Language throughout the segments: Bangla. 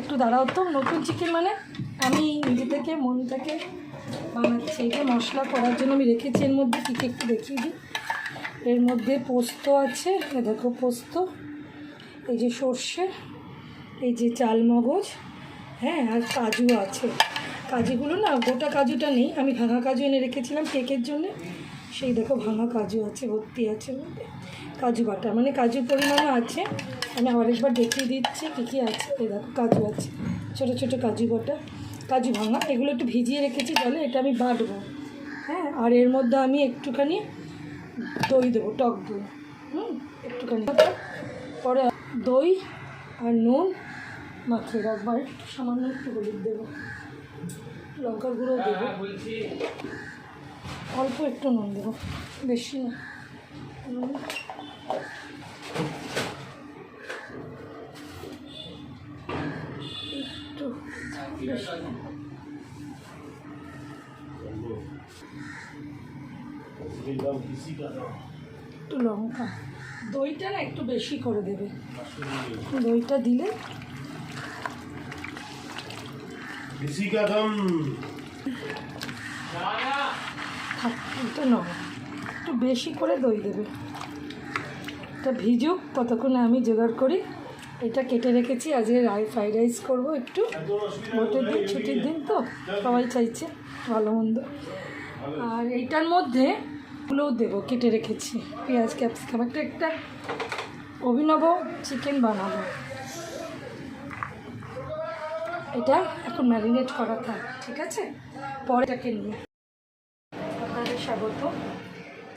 একটু দাঁড়াও তো, নতুন চিকেন মানে আমি নিজে থেকে মন থেকে বানাচ্ছি। এটা মশলা করার জন্য আমি রেখেছি, এর মধ্যে কী কী একটু দেখিয়ে দিই। এর মধ্যে পোস্ত আছে, দেখো পোস্ত, এই যে সর্ষে, এই যে চালমগজ, হ্যাঁ, আর কাজু আছে। কাজুগুলো না, গোটা কাজুটা নেই, আমি ভাঙা কাজু এনে রেখেছিলাম কেকের জন্য, সেই দেখো ভাঙা কাজু আছে, ভর্তি আছে মধ্যে। কাজু বাটা মানে কাজুর পরিমাণও আছে, আমি আরেকবার দেখিয়ে দিচ্ছি কী কী আছে। এই দেখো কাজু আছে, ছোটো ছোটো কাজু বাটা, কাজু ভাঙা, এগুলো একটু ভিজিয়ে রেখেছি জলে, এটা আমি বাটবো। হ্যাঁ, আর এর মধ্যে আমি একটুখানি দই দেবো, টক দই, একটুখানি, পরে দই আর নুন মাখিয়ে রাখবো, আর একটু সামান্য একটু হলুদ দেবো, লঙ্কার গুঁড়ো দেবো, অল্প একটু নুন দেবো, বেশি না। একটু একটু লঙ্কা, দইটা না একটু বেশি করে দেবে, দইটা দিলে এটা নয়, একটু বেশি করে দই দেবে। এটা ভিজুক, ততক্ষণে আমি জোগাড় করি। এটা কেটে রেখেছি, আজকে ফ্রাইড রাইস করবো একটু, ভোটের দিন, ছুটির দিন তো সবাই চাইছে ভালো মন্দ। আর এইটার মধ্যে গুলোও দেবো, কেটে রেখেছি পেঁয়াজ ক্যাপসিকাম, একটা অভিনব চিকেন বানাবো। এটা এখন ম্যারিনেট করা থাক, ঠিক আছে, পরেটাকে নিয়ে আপনাদের স্বাগত।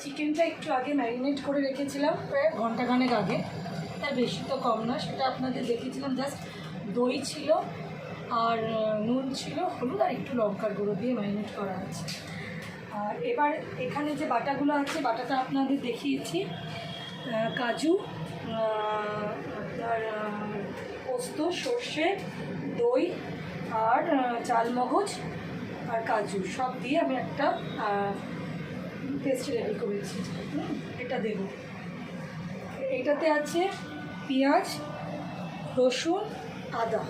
চিকেনটা একটু আগে ম্যারিনেট করে রেখেছিলাম, প্রায় ঘন্টাখানেক আগে, তার বেশি তো কম না, সেটা আপনাদের দেখিয়েছিলাম। জাস্ট দই ছিল আর নুন ছিল, হলুদ আর একটু লঙ্কার গুঁড়ো দিয়ে ম্যারিনেট করা আছে। আর এবার এখানে যে বাটাগুলো আছে, বাটাটা আপনাদের দেখিয়েছি, কাজু, আপনার পোস্ত, সর্ষে, দই আর চালমগজ আর কাজু সব দিয়ে আমি একটা পেস্ট রেডি করেছি। এটা দেব, এটাতে আছে পেঁয়াজ, রসুন, আদা,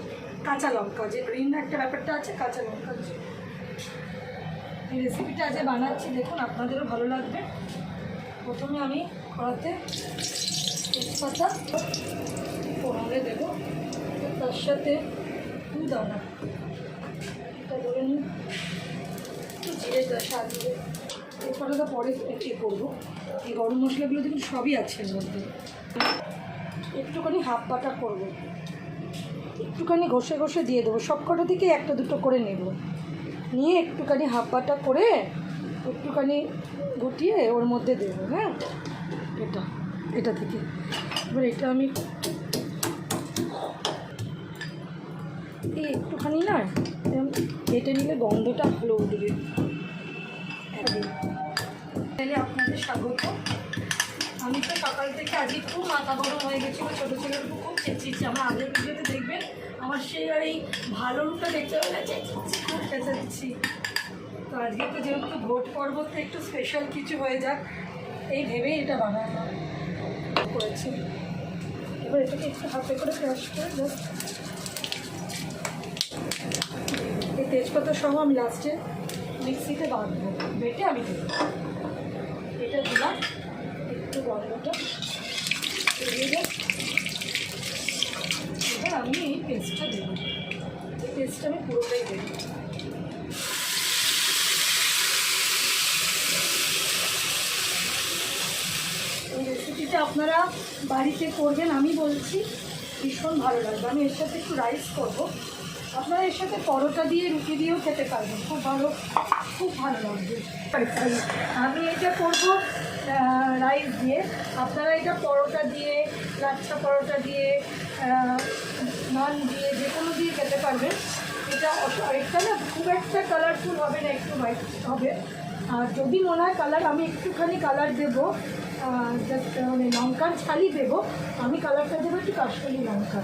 কাঁচা লঙ্কা, যে গ্রিন একটা ব্যাপারটা আছে, কাঁচা লঙ্কা। এই রেসিপিটা আজ বানাচ্ছি, দেখুন আপনাদেরও ভালো লাগবে। প্রথমে আমি কড়াতে তেজপাতা ফোড়নে দেবো, তার সাথে দানা, এটা ধরে নিই, একটু জিরে শাক দিয়ে, তেজপাতাটা পরে একটু করবো। এই গরম মশলাগুলো দেখুন সবই আছে এর মধ্যে। একটুখানি হাফ বাটা করবো, একটুখানি ঘষে ঘষে দিয়ে দেবো, সব কটা থেকে একটা দুটো করে নেব, নিয়ে একটুখানি হাফ বাটা করে একটুখানি গুটিয়ে ওর মধ্যে দেবো। হ্যাঁ, এটা থেকে এবার এটা আমি এই একটুখানি না কেটে নিলে গন্ধটা ভালো উঠবে। তাহলে আপনাদের স্বাগত। আমি তো সকাল থেকে আজকে খুব মাথা গরম হয়ে গেছিলো, ছোটো ছেলের খুব চেঁচিয়েছি, আমার আগের ভিডিওতে দেখবেন আমার সেই আর এই ভালো রূপটা দেখতে হলে চেঁচিয়েছি, খুব চেঁচাচ্ছি। তো আজকে তো যেহেতু ভোট পর্ব, তো একটু স্পেশাল কিছু হয়ে যাক এই ভেবেই এটা বানানো করেছি। এবার এটাকে একটু হাতে করে ক্রাশ করে জাস্ট এই তেজপাতা সহ আমি লাস্টে মিক্সিতে বাঁধবো, বেটে আমি দেবো। এটা দিলাম, একটু গন্ধটা বেরিয়ে যায়। এবার আমি এই পেস্টটা দেবো, এই পেস্টটা আমি পুরোটাই দেবো। এই রেসিপিটা আপনারা বাড়িতে করবেন, আমি বলছি ভীষণ ভালো লাগবে। আমি এর সাথে একটু রাইস করবো, আপনারা এর সাথে পরোটা দিয়ে রুটি দিয়েও খেতে পারবেন, খুব ভালো লাগবে। আমি এটা করবো রাইস দিয়ে, আপনারা এটা পরোটা দিয়ে, লাচ্ছা পরোটা দিয়ে, নান দিয়ে, যে কোনো দিয়ে খেতে পারবেন। এটা না খুব একটা কালারফুল হবে না, একটু হোয়াইট হবে। আর যদি মনে হয় কালার, আমি একটুখানি কালার দেবো, জাস্ট মানে লঙ্কার ছালি দেবো, আমি কালারটা দেবো একটু কাশ্মীরি লঙ্কা,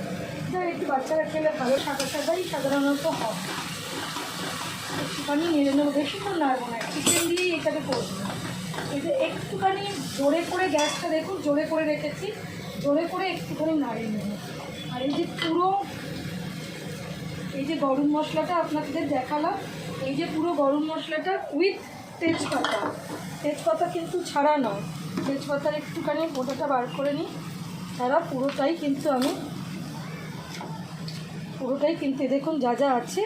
যা একটু বাচ্চারা খেলে ভালো, সাদাই সাধারণত হয়। একটুখানি নেড়ে নেবো, বেশিক্ষণ নাড়বো না, চিকেন দিয়েই এটাকে করবো। এটা একটুখানি জোরে করে, গ্যাসটা দেখুন জোরে করে রেখেছি, জোরে করে একটুখানি নাড়িয়ে নেবো। আর এই যে পুরো যে গরম মশলাটা আপনাদের দেখালাম, এই যে পুরো গরম মশলাটা উইথ তেজপাতা, তেজপাতা কিন্তু ছাড়া নয়, তেজপাতার একটুখানি গোটাটা বার করে নিই, ছাড়া পুরোটাই কিন্তু আমি দেখুন যা যা আছে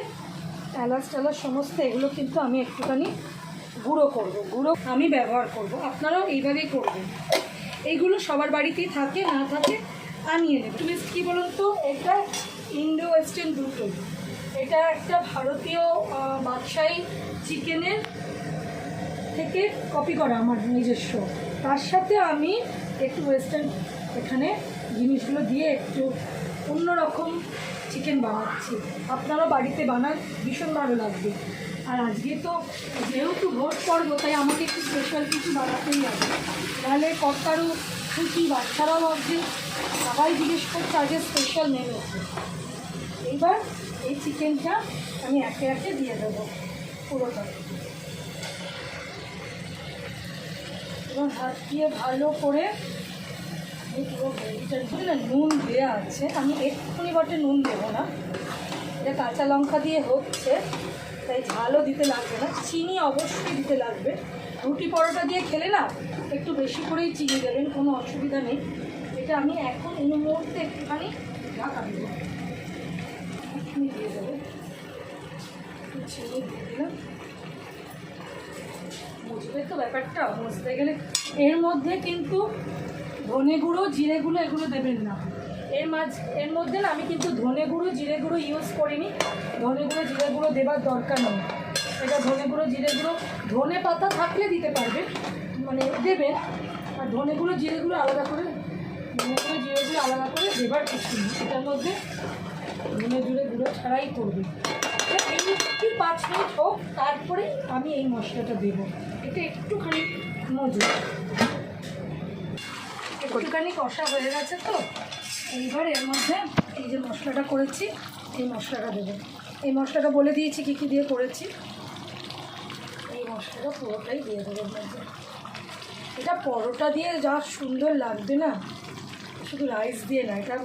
এলাচ টেলাচ সমস্ত এগুলো কিন্তু আমি একটুখানি গুঁড়ো করব, গুঁড়ো আমি ব্যবহার করব, আপনারাও এইভাবেই করবেন। এইগুলো সবার বাড়িতেই থাকে, না থাকে আনিয়ে নেবে। প্লিজ কী বলুন তো, এটা ইন্ডো ওয়েস্টার্ন দুটোই, এটা একটা ভারতীয় বাদশাহী চিকেনের থেকে কপি করা আমার নিজস্ব, তার সাথে আমি একটু ওয়েস্টার্ন এখানে জিনিসগুলো দিয়ে একটু অন্যরকম চিকেন বানাচ্ছি। আপনারা বাড়িতে বানান, ভীষণ ভালো লাগবে। আর আজকে তো যেহেতু ভোট পর্ব, তাই আমাকে একটু স্পেশাল কিছু বানাতেই হবে, তাহলে কর্তারও খুশি, বাচ্চারাও ভাবছে, সবাই জিজ্ঞেস করছে আজকে স্পেশাল মেনু। এইবার এই চিকেনটা আমি একে একে দিয়ে দেবো পুরোটা, এবং হাত দিয়ে ভালো করে পুরো গ্রেভিটার না নুন দেওয়া আছে, আমি এক্ষুনি বটে নুন দেবো না, এটা কাঁচা লঙ্কা দিয়ে হচ্ছে তাই ঝালও দিতে লাগবে না, চিনি অবশ্যই দিতে লাগবে। রুটি পরোটা দিয়ে খেলে না একটু বেশি করেই চিনি দেবেন, কোনো অসুবিধা নেই। এটা আমি এখন এই মুহূর্তে একটুখানি ঢাকা দেবো, এক্ষুনি দিয়ে দেবো, একটু চিনি দিয়ে দিলাম। মুছবে তো ব্যাপারটা, মুছতে গেলে এর মধ্যে কিন্তু ধনে গুঁড়ো জিরে গুঁড়ো এগুলো দেবেন না, এর মধ্যে না আমি কিন্তু ধনে গুঁড়ো জিরে গুঁড়ো ইউজ করিনি, ধনে গুঁড়ো জিরে গুঁড়ো দেবার দরকার নেই। এটা ধনে গুঁড়ো জিরে গুঁড়ো, ধনে পাতা থাকলে দিতে পারবেন, মানে দেবেন, আর ধনে গুঁড়ো জিরে গুঁড়ো আলাদা করে, ধনে গুঁড়ো জিরে গুঁড়ো আলাদা করে দেবার কিছু নেই, এটার মধ্যে ধনে জিরে গুঁড়ো ছাড়াই করবে। এই 5 মিনিট হোক, তারপরে আমি এই মশলাটা দেবো, এটা একটুখানি মজুর, একটুখানি কষা হয়ে গেছে। তো এইবার এর মধ্যে এই যে মশলাটা করেছি, এই মশলাটা দেবো। এই মশলাটা বলে দিয়েছি কী কী দিয়ে করেছি, এই মশলাটা পুরোটাই দিয়ে দেবো এর মধ্যে। এটা পরোটা দিয়ে যা সুন্দর লাগবে না, শুধু রাইস দিয়ে না, এটা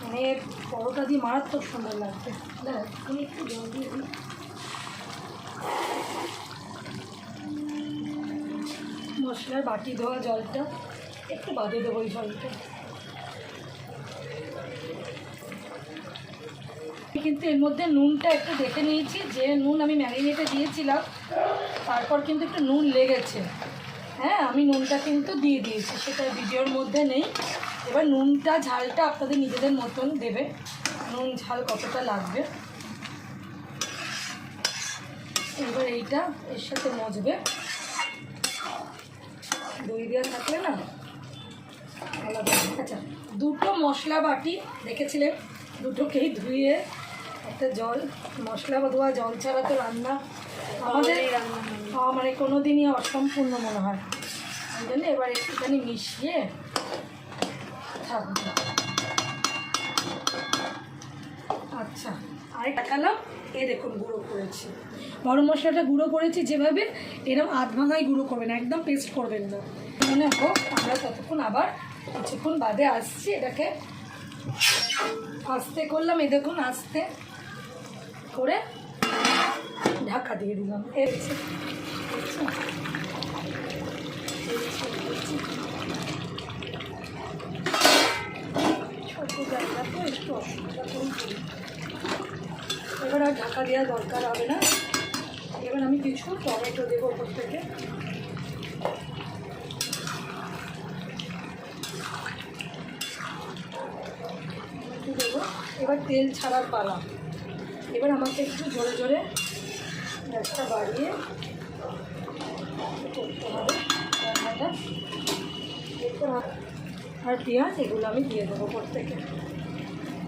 মানে পরোটা দিয়ে মারাত্মক সুন্দর লাগবে। আমি একটু জল দিয়ে দিই, মশলার বাটি ধোয়া জলটা একটু বাদে দেবো, এই জলটা কিন্তু এর মধ্যে নুনটা একটু দেখে নিয়েছি, যে নুন আমি ম্যারিনেটে দিয়েছিলাম, তারপর কিন্তু একটু নুন লেগেছে। হ্যাঁ, আমি নুনটা কিন্তু দিয়ে দিয়েছি, সেটা ভিডিওর মধ্যে নেই। এবার নুনটা ঝালটা আপনাদের নিজেদের মতন দেবে, নুন ঝাল কতটা লাগবে। এবার এইটা এর সাথে মজবে, দই দেওয়া থাকলে না আলাদা। আচ্ছা, দুটো মশলা বাটি দেখেছিলেন, দুটোকেই ধুয়ে একটা জল, মশলা ধোয়া জল ছাড়া তো রান্না আমাদের মানে কোনো দিনই অসম্পূর্ণ মনে হয়, ওই জন্য এবার একটুখানি মিশিয়ে থাকবে। আচ্ছা, আর দেখালাম, এ দেখুন গুঁড়ো করেছি, গরম মশলাটা গুঁড়ো করেছি যেভাবে, এরকম আধ ভাঙাই গুঁড়ো করবেন, একদম পেস্ট করবেন না। মনে হোক, আমরা ততক্ষণ আবার কিছুক্ষণ বাদে আসছি, এটাকে আস্তে করলাম, এই দেখুন আস্তে করে ঢাকা দিয়ে দিলাম। ছোটো জায়গা তো একটু অসুবিধা করে, এবার আর ঢাকা দেওয়ার দরকার হবে না। এবার আমি কিছু টমেটো দেবো ওপর থেকে, দেবো। এবার তেল ছাড়ার পালা, এবার আমাকে একটু জোরে জোরে গ্যাসটা বাড়িয়ে করতে হবে রান্নাটা। এরপর আর পেঁয়াজ এগুলো আমি দিয়ে দেবো ওপর থেকে।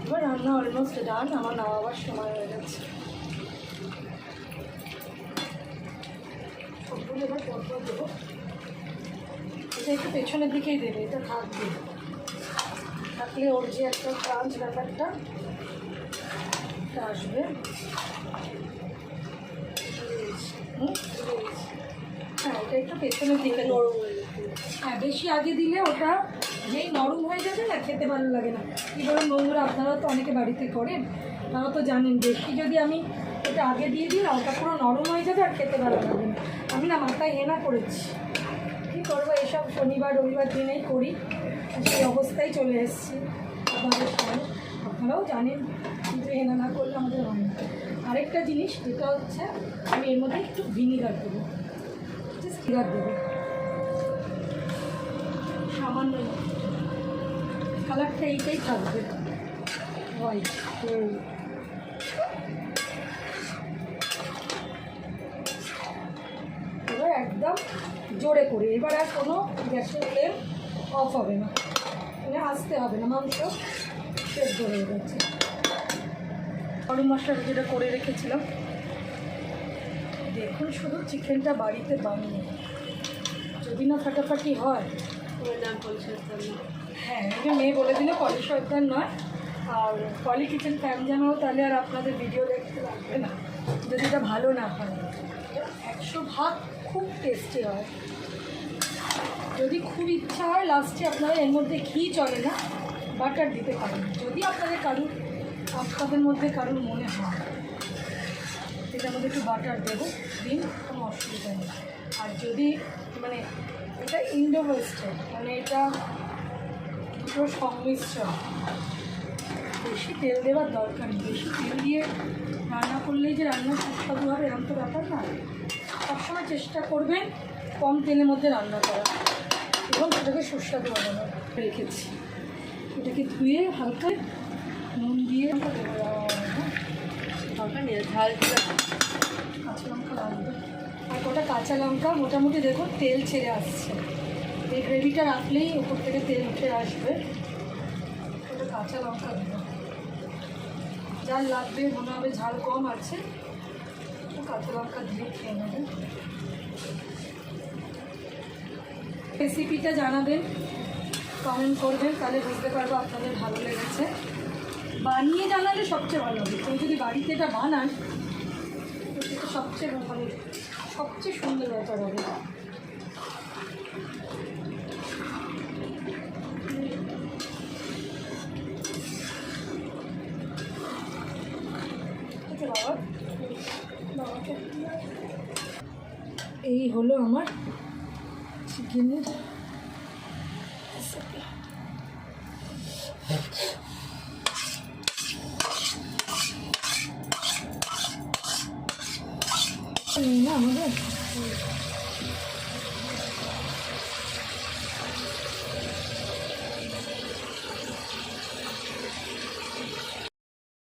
এবার রান্না অলমোস্ট ডান, আমার নামাবার সময় হয়ে যাচ্ছে। সবগুলো এবার পরপর দেবো, এটা একটু পেছনের দিকেই দেবে, এটা থাকবে, থাকলে ওর যে একটা ক্রাঞ্চ ব্যাপারটা আসবে। হ্যাঁ, এটা একটু পেছনের দিকে নরম, হ্যাঁ বেশি আগে দিলে ওটা যেই নরম হয়ে যাবে না, খেতে ভালো লাগে না। কী বলুন বন্ধুরা, আপনারা তো অনেকে বাড়িতে করেন, তারা তো জানেন বেশি যদি আমি এটা আগে দিয়ে দিই না ওটা পুরো নরম হয়ে যাবে আর খেতে ভালো লাগবে না। আমি না মাথায় হেনা করেছি, কী করবো, এসব শনিবার রবিবার দিনেই করি, সেই অবস্থায় চলে এসেছি আপনাদের সঙ্গে। আপনারাও জানেন কিন্তু হেনা না করলে আমাদের হয় না। আরেকটা জিনিস যেটা হচ্ছে আমি এর মধ্যে একটু ভিনিগার দেবো, ভিনিগার দেবো সামান্য, কালারটা এইটাই থাকবে হোয়াইট। এবার একদম জোরে করে, এবার আর কোনো গ্যাসের ফ্লেম অফ হবে না, মানে আসতে হবে না, মাংস সেদ্ধ হয়ে যাচ্ছে। গরম মশলা যেটা করে রেখেছিলাম, দেখুন শুধু চিকেনটা বাড়িতে বানিয়ে যদি না ফাটাফাটি হয়, হ্যাঁ এই যে মেয়ে বলে দিলে পলি সরকার নয়, আর পলি কিচেন ফ্যান জানাও, তাহলে আর আপনাদের ভিডিও দেখতে লাগবে না যদি এটা ভালো না হয়। 100 ভাগ খুব টেস্টি হয়। যদি খুব ইচ্ছা হয় লাস্টে আপনারা এর মধ্যে ঘি চলে না, বাটার দিতে পারেন, যদি আপনাদের মধ্যে কারুর মনে হয়। এটার মধ্যে একটু বাটার দেবো, দিন, কোনো অসুবিধা নেই। আর যদি মানে এটা ইন্ডো ওয়েস্টার্ন, মানে এটা দুটো সংমিশ্রণ, বেশি তেল দেওয়ার দরকার নেই। বেশি তেল দিয়ে রান্না করলেই যে রান্না সুস্বাদু হবে এরকম তো ব্যাপার না। সবসময় চেষ্টা করবেন কম তেলের মধ্যে রান্না করা এবং সেটাকে সুস্বাদু বানানো। রেখেছি এটাকে ধুয়ে হালকা নুন দিয়ে ঝাল কাঁচা লঙ্কা লাগবে, আর কটা কাঁচা লঙ্কা মোটামুটি দেখুন তেল ছেড়ে আসছে। এই গ্রেভিটা রাখলেই ওপর থেকে তেল উঠে আসবে। ওটা কাঁচা লঙ্কা দেবো, যার লাগবে মনে হবে ঝাল কম আছে কাঁচা লঙ্কা দিয়ে খেয়ে নেবেন। রেসিপিটা জানাবেন, কমেন্ট করবেন, তাহলে বুঝতে পারবো আপনাদের ভালো লেগেছে। বানিয়ে জানালে সবচেয়ে ভালো হবে, কেউ যদি বাড়িতে এটা বানান তো সেটা সবচেয়ে সুন্দর ব্যাপার হবে। এই হলো আমার চিকেনের রেসিপি। না আমাদের